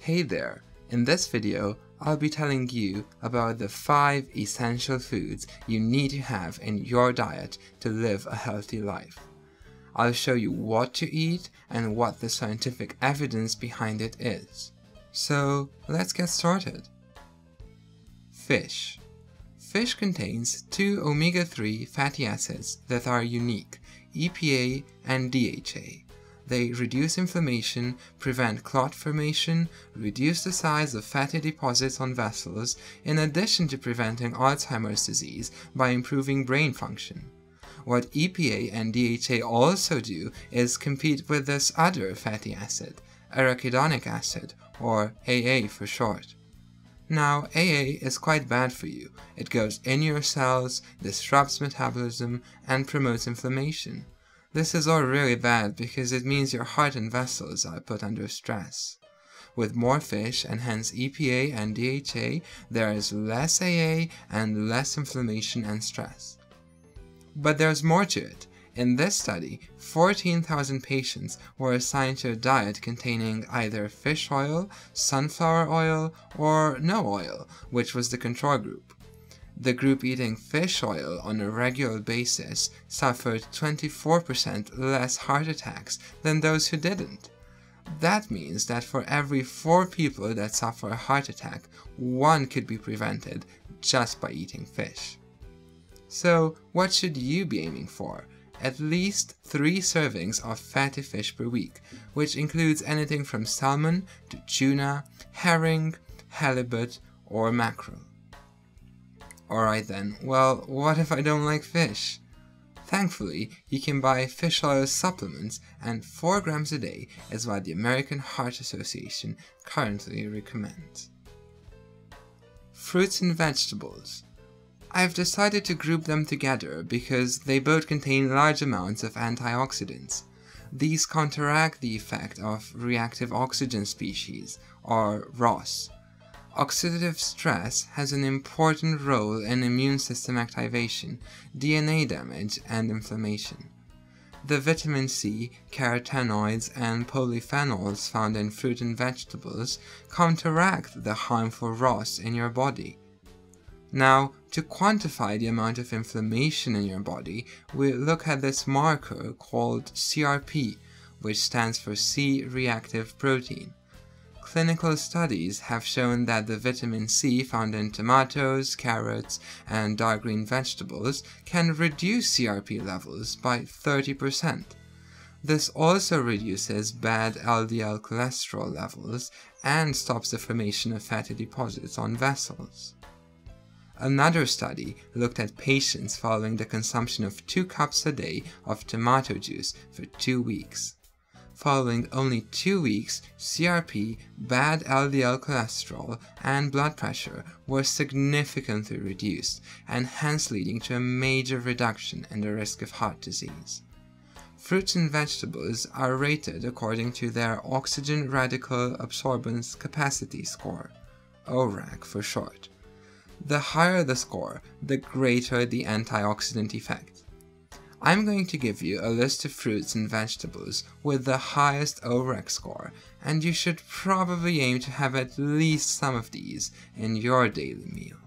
Hey there! In this video, I'll be telling you about the 5 essential foods you need to have in your diet to live a healthy life. I'll show you what to eat and what the scientific evidence behind it is. So let's get started. Fish. Fish contains 2 omega-3 fatty acids that are unique, EPA and DHA. They reduce inflammation, prevent clot formation, reduce the size of fatty deposits on vessels, in addition to preventing Alzheimer's disease by improving brain function. What EPA and DHA also do is compete with this other fatty acid, arachidonic acid, or AA for short. Now, AA is quite bad for you. It goes in your cells, disrupts metabolism, and promotes inflammation. This is all really bad because it means your heart and vessels are put under stress. With more fish and hence EPA and DHA, there is less AA and less inflammation and stress. But there's more to it. In this study, 14,000 patients were assigned to a diet containing either fish oil, sunflower oil, or no oil, which was the control group. The group eating fish oil on a regular basis suffered 24% less heart attacks than those who didn't. That means that for every 4 people that suffer a heart attack, 1 could be prevented just by eating fish. So, what should you be aiming for? At least 3 servings of fatty fish per week, which includes anything from salmon to tuna, herring, halibut, or mackerel. Alright then, well, what if I don't like fish? Thankfully, you can buy fish oil supplements, and 4 grams a day is what the American Heart Association currently recommends. Fruits and vegetables. I've decided to group them together because they both contain large amounts of antioxidants. These counteract the effect of reactive oxygen species, or ROS. Oxidative stress has an important role in immune system activation, DNA damage, and inflammation. The vitamin C, carotenoids, and polyphenols found in fruit and vegetables counteract the harmful ROS in your body. Now, to quantify the amount of inflammation in your body, we look at this marker called CRP, which stands for C-reactive protein. Clinical studies have shown that the vitamin C found in tomatoes, carrots, and dark green vegetables can reduce CRP levels by 30%. This also reduces bad LDL cholesterol levels and stops the formation of fatty deposits on vessels. Another study looked at patients following the consumption of 2 cups a day of tomato juice for 2 weeks. Following only 2 weeks, CRP, bad LDL cholesterol, and blood pressure were significantly reduced, and hence leading to a major reduction in the risk of heart disease. Fruits and vegetables are rated according to their Oxygen Radical Absorbance Capacity Score, ORAC for short. The higher the score, the greater the antioxidant effect. I'm going to give you a list of fruits and vegetables with the highest ORAC score, and you should probably aim to have at least some of these in your daily meal.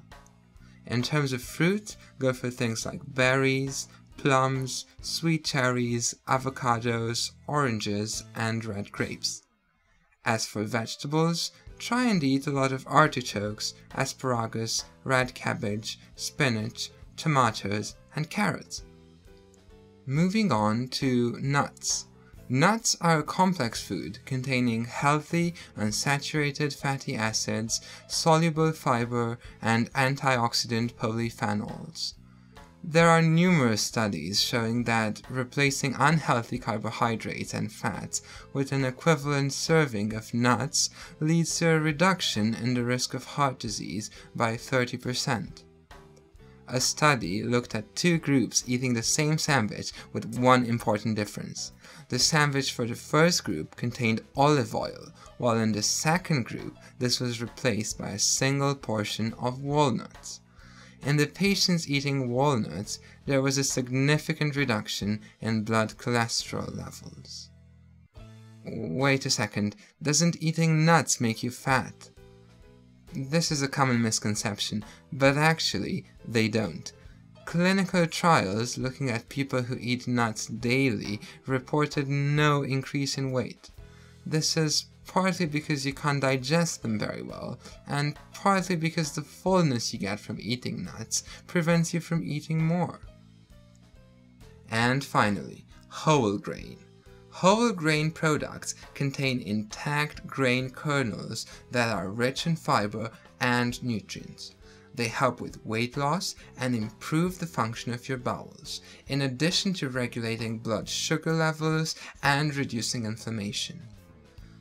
In terms of fruit, go for things like berries, plums, sweet cherries, avocados, oranges, and red grapes. As for vegetables, try and eat a lot of artichokes, asparagus, red cabbage, spinach, tomatoes, and carrots. Moving on to nuts. Nuts are a complex food containing healthy, unsaturated fatty acids, soluble fiber, and antioxidant polyphenols. There are numerous studies showing that replacing unhealthy carbohydrates and fats with an equivalent serving of nuts leads to a reduction in the risk of heart disease by 30%. A study looked at 2 groups eating the same sandwich with one important difference. The sandwich for the first group contained olive oil, while in the second group this was replaced by a single portion of walnuts. In the patients eating walnuts, there was a significant reduction in blood cholesterol levels. wait a second, doesn't eating nuts make you fat? This is a common misconception, but actually, they don't. Clinical trials looking at people who eat nuts daily reported no increase in weight. This is partly because you can't digest them very well, and partly because the fullness you get from eating nuts prevents you from eating more. And finally, whole grain. Whole grain products contain intact grain kernels that are rich in fiber and nutrients. They help with weight loss and improve the function of your bowels, in addition to regulating blood sugar levels and reducing inflammation.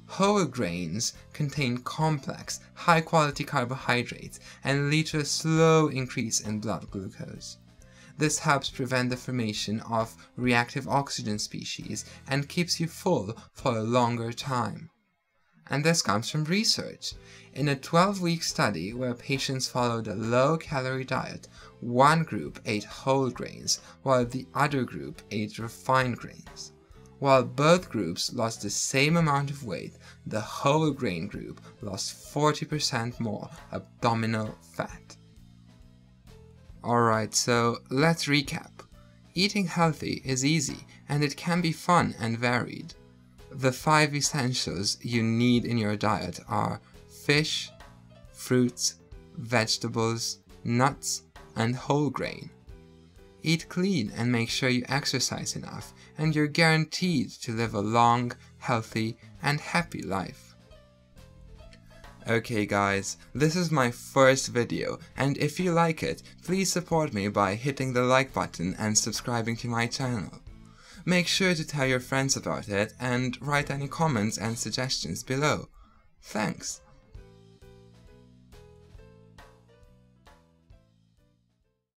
Whole grains contain complex, high-quality carbohydrates and lead to a slow increase in blood glucose. This helps prevent the formation of reactive oxygen species and keeps you full for a longer time. And this comes from research. In a 12-week study where patients followed a low-calorie diet, one group ate whole grains while the other group ate refined grains. While both groups lost the same amount of weight, the whole grain group lost 40% more abdominal fat. Alright, so let's recap. Eating healthy is easy, and it can be fun and varied. The 5 essentials you need in your diet are fish, fruits, vegetables, nuts, and whole grain. Eat clean and make sure you exercise enough, and you're guaranteed to live a long, healthy, and happy life. Okay guys, this is my first video, and if you like it, please support me by hitting the like button and subscribing to my channel. Make sure to tell your friends about it and write any comments and suggestions below. Thanks!